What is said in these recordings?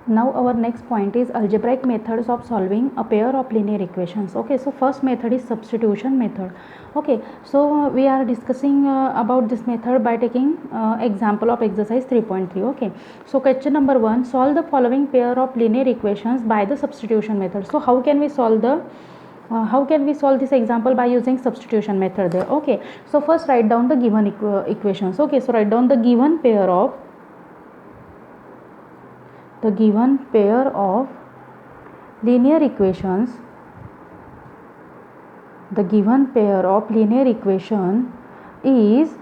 Now our next point is algebraic methods of solving a pair of linear equations. Okay, so first method is substitution method. Okay, so we are discussing about this method by taking example of exercise 3.3. Okay, so question number 1, solve the following pair of linear equations by the substitution method. So how can we solve this example? By using substitution method there. Okay, so first write down the given equations. Okay, so write down the given pair of linear equations. The given pair of linear equation is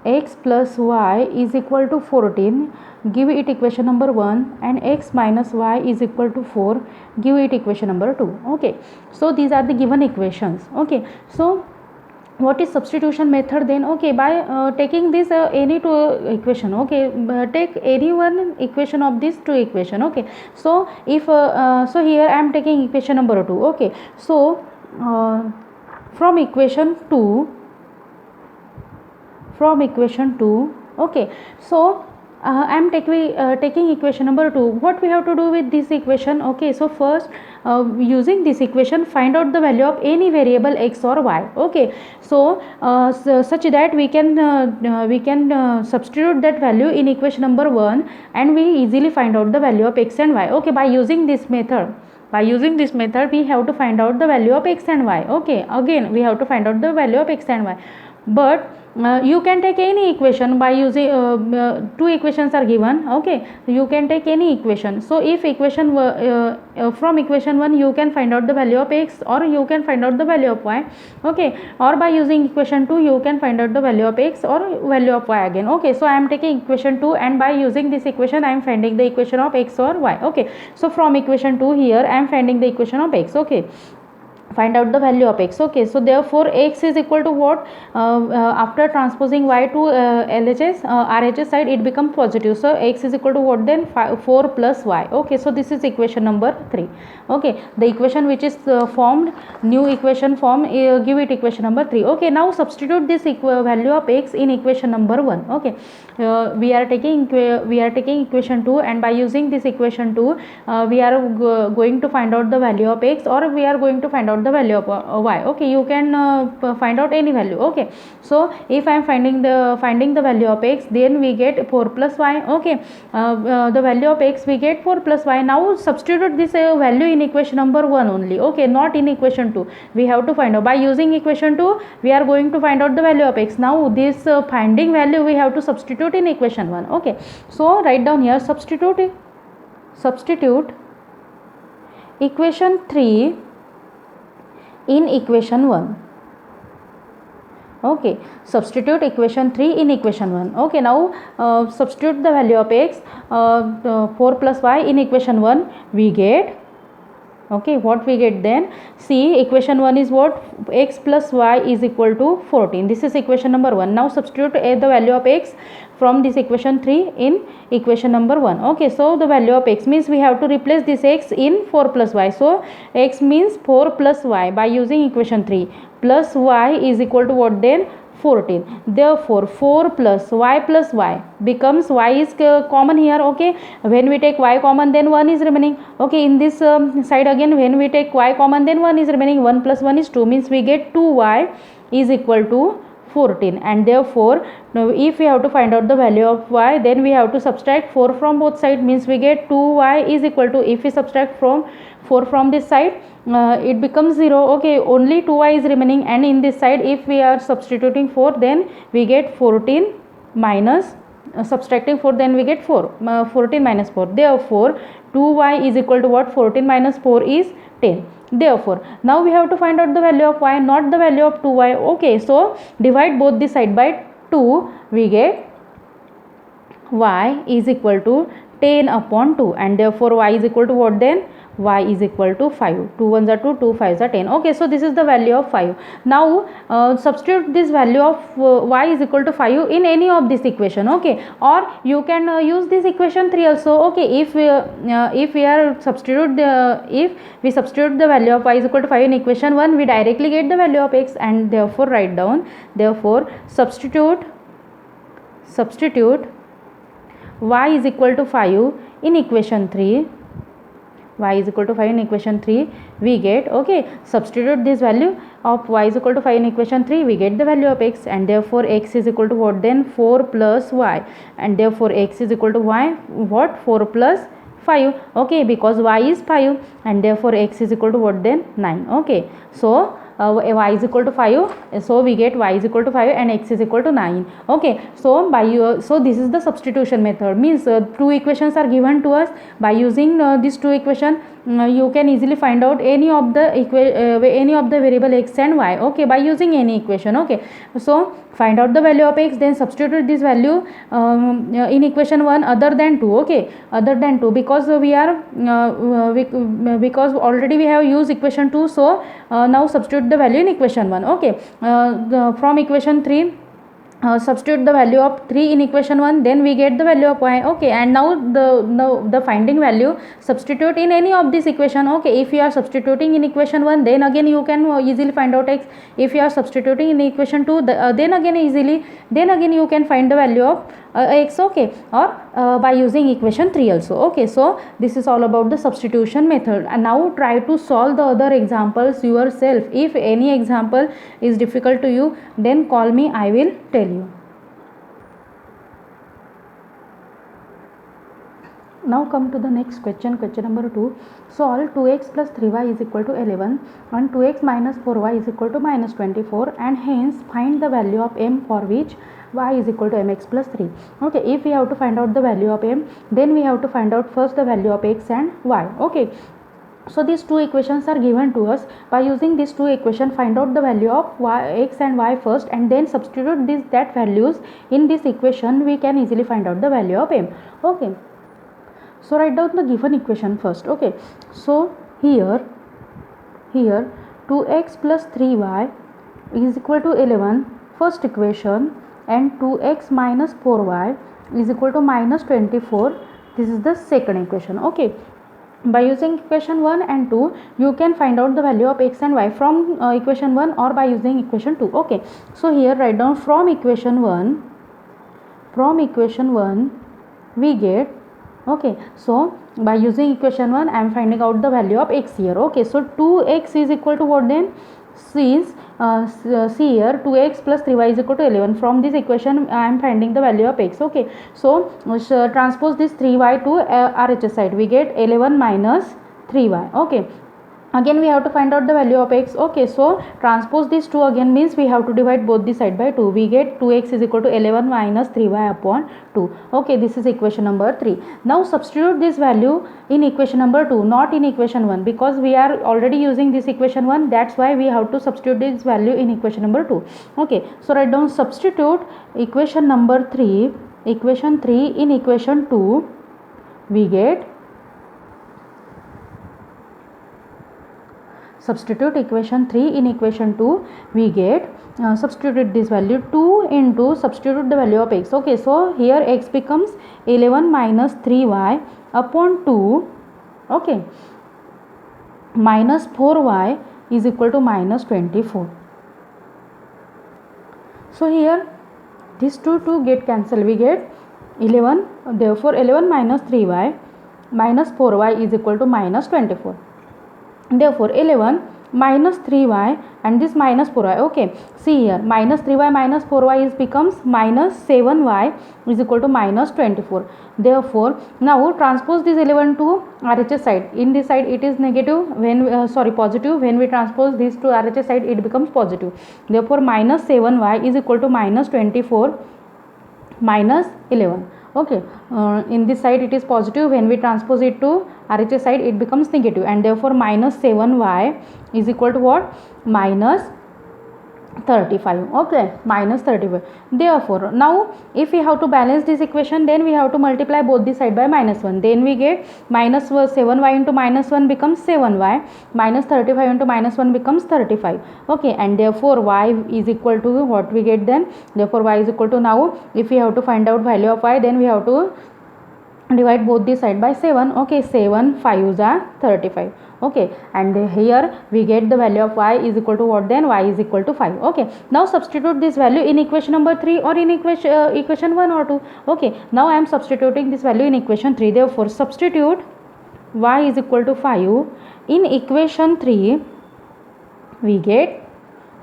x plus y is equal to 14, give it equation number 1, and x minus y is equal to 4, give it equation number 2. Okay, so these are the given equations. Okay, so what is substitution method then? Okay, by taking this any two equation. Okay, take any one equation of these two equation. Okay, so if so here I am taking equation number 2. Okay, so from equation 2, okay, so I am taking equation number 2. What we have to do with this equation? Okay, so first using this equation find out the value of any variable x or y. Okay, so such that we can substitute that value in equation number 1 and we easily find out the value of x and y. Okay, by using this method we have to find out the value of x and y. Okay, again we have to find out the value of x and y, but you can take any equation by using two equations are given. Okay, you can take any equation. So if equation from equation 1 you can find out the value of x or you can find out the value of y. Okay, or by using equation 2 you can find out the value of x or value of y again. Okay, so I am taking equation 2 and by using this equation I am finding the equation of x or y. Okay, so from equation 2 here I am finding the equation of x. Okay, find out the value of x. Okay, so therefore x is equal to what? After transposing y to LHS RHS side it become positive, so x is equal to what then? 4 plus y. Okay, so this is equation number 3. Okay, the equation which is formed, new equation form, give it equation number 3. Okay, now substitute this value of x in equation number 1. Okay, we are taking equation 2 and by using this equation 2 we are going to find out the value of x or we are going to find out the value of y. Okay, you can find out any value. Okay, so if I am finding the value of x, then we get 4 plus y. Okay, the value of x we get 4 plus y. Now substitute this value in equation number 1 only. Okay, not in equation 2. We have to find out by using equation 2 we are going to find out the value of x. Now this finding value we have to substitute in equation 1. Okay, so write down here substitute equation 3 in equation 1. Okay, substitute equation 3 in equation 1. Okay, now substitute the value of x, 4 plus y in equation 1 we get. Okay, what we get then? See, equation 1 is what? X plus y is equal to 14. This is equation number 1. Now substitute the value of x from this equation 3 in equation number 1. Okay, so the value of x means we have to replace this x in 4 plus y. So x means 4 plus y by using equation 3 plus y is equal to what then? 14. Therefore 4 plus y becomes, y is common here. Okay, when we take y common then 1 is remaining. Okay, in this side again when we take y common then 1 is remaining. 1 plus 1 is 2 means we get 2y is equal to 14, and therefore now if we have to find out the value of y then we have to subtract 4 from both sides, means we get 2y is equal to, if we subtract from 4 from this side it becomes 0. Okay, only 2y is remaining, and in this side if we are substituting 4 then we get 14 minus subtracting 4 then we get 14 minus 4. Therefore 2y is equal to what? 14 minus 4 is 10. Therefore now we have to find out the value of y, not the value of 2y. Okay, so divide both the side by 2, we get y is equal to 10 upon 2, and therefore y is equal to what then? Y is equal to 5. 2 1s are 2, 2 5s are 10. Okay, so this is the value of 5. Now substitute this value of y is equal to 5 in any of this equation. Okay, or you can use this equation 3 also. Okay, if we are if we substitute the value of y is equal to 5 in equation 1, we directly get the value of x, and therefore write down, therefore substitute y is equal to 5 in equation 3 y is equal to 5 in equation 3, we get, okay, substitute this value of y is equal to 5 in equation 3, we get the value of x, and therefore x is equal to what then? 4 plus y, and therefore x is equal to y, what? 4 plus 5, okay, because y is 5, and therefore x is equal to what then? 9, okay. So y is equal to 5, so we get y is equal to 5 and x is equal to 9, okay. So so this is the substitution method, means two equations are given to us. By using these two equation, you can easily find out any of the variable x and y, okay, by using any equation, okay. So find out the value of x, then substitute this value in equation 1 other than 2, okay, other than 2, because we are because already we have used equation 2, so now substitute the value in equation 1, okay. From equation 3, substitute the value of 3 in equation 1, then we get the value of y, okay. And now the finding value substitute in any of this equation, okay. If you are substituting in equation 1, then again you can easily find out x. If you are substituting in equation 2, then again you can find the value of x, okay, or by using equation 3 also, okay. So this is all about the substitution method. And now try to solve the other examples yourself. If any example is difficult to you, then call me, I will tell you. Now come to the next question, question number 2. Solve 2x plus 3y is equal to 11 and 2x minus 4y is equal to minus 24, and hence find the value of m for which y is equal to mx plus 3. Okay, if we have to find out the value of m, then we have to find out first the value of x and y, okay. So these two equations are given to us. By using these two equations, find out the value of x and y first, and then substitute that values in this equation. We can easily find out the value of m, okay. So write down the given equation first, okay. So here 2x plus 3y is equal to 11, first equation, and 2x minus 4y is equal to minus 24, this is the second equation, okay. By using equation 1 and 2, you can find out the value of x and y from equation 1 or by using equation 2, okay. So here write down from equation 1 we get, okay. So by using equation 1, I am finding out the value of x here, okay. So 2x is equal to what then? See here 2x plus 3y is equal to 11. From this equation I am finding the value of x, okay. So transpose this 3y to RHS side, we get 11 minus 3y, okay. Again we have to find out the value of x, okay. So transpose this 2 again, means we have to divide both the side by 2, we get 2x is equal to 11 minus 3y upon 2, okay. This is equation number 3. Now substitute this value in equation number 2, not in equation 1, because we are already using this equation 1, that's why we have to substitute this value in equation number 2, okay. So write down substitute equation number 3 in equation 2, we get, substitute equation 3 in equation 2, we get, substitute this value 2 into, substitute the value of x, okay. So here x becomes 11 minus 3y upon 2, okay, minus 4y is equal to minus 24. So here these two get cancelled, we get 11, therefore 11 minus 3y minus 4y is equal to minus 24. Therefore 11 minus 3y and this minus 4y, okay. See here minus 3y minus 4y is becomes minus 7y is equal to minus 24. Therefore now transpose this 11 to RHS side. In this side it is negative, when positive, when we transpose this to RHS side it becomes positive. Therefore minus 7y is equal to minus 24 minus 11, okay. In this side it is positive, when we transpose it to RHS side it becomes negative, and therefore minus 7y is equal to what? Minus 35, okay, minus 35. Therefore now if we have to balance this equation, then we have to multiply both the side by minus 1, then we get minus 7y into minus 1 becomes 7y, minus 35 into minus 1 becomes 35, okay. And therefore y is equal to what we get then? Therefore y is equal to, now if we have to find out value of y, then we have to divide both the side by 7, okay. 7 5s are 35, okay. And here we get the value of y is equal to what then? Y is equal to 5, okay. Now substitute this value in equation number 3 or in equation 1 or 2, okay. Now I am substituting this value in equation 3. Therefore substitute y is equal to 5, in equation 3 we get,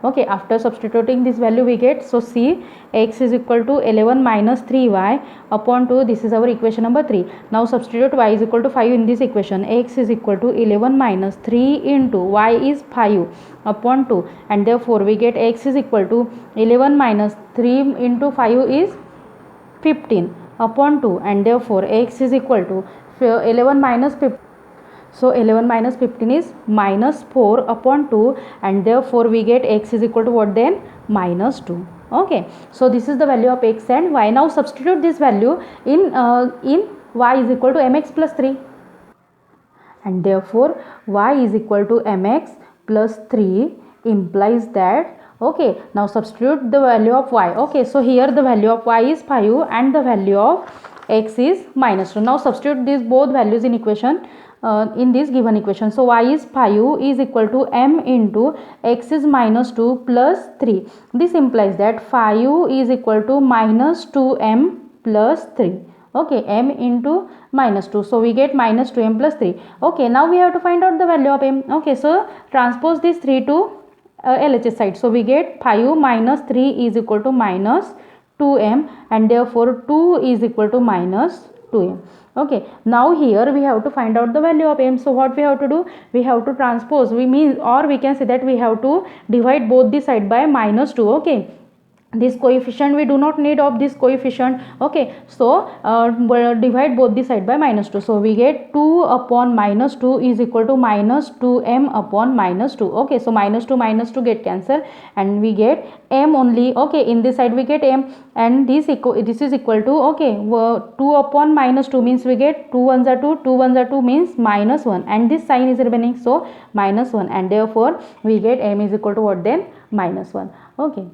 okay, after substituting this value we get, so see, x is equal to 11 minus 3y upon 2, this is our equation number 3. Now substitute y is equal to 5 in this equation, x is equal to 11 minus 3 into y is 5 upon 2, and therefore we get x is equal to 11 minus 3 into 5 is 15 upon 2, and therefore x is equal to 11 minus 15. So 11 minus 15 is minus 4 upon 2, and therefore we get x is equal to what then? Minus 2. Okay, so this is the value of x and y. Now substitute this value in y is equal to mx plus 3, and therefore y is equal to mx plus 3 implies that, okay, now substitute the value of y. Okay, so here the value of y is 5 and the value of x is minus 2. Now substitute these both values in equation, in this given equation. So y is 5 is equal to m into x is minus 2 plus 3. This implies that 5 is equal to minus 2m plus 3. Okay, m into minus 2, so we get minus 2m plus 3. Okay, now we have to find out the value of m. Okay, so transpose this 3 to LHS side, so we get 5 minus 3 is equal to minus 2m, and therefore 2 is equal to minus 2m. Okay, now here we have to find out the value of m. So what we have to do? We have to transpose, we mean, or we can say that we have to divide both the side by minus 2. Okay, this coefficient we do not need of this coefficient. Okay, so divide both the side by minus 2, so we get 2 upon minus 2 is equal to minus 2m upon minus 2. Okay, so minus 2 get cancelled and we get m only. Okay, in this side we get m, and this is equal to, okay, 2 upon minus 2 means we get 2 ones are 2, 2 ones are 2 means minus 1, and this sign is remaining, so minus 1, and therefore we get m is equal to what then? Minus 1. Okay.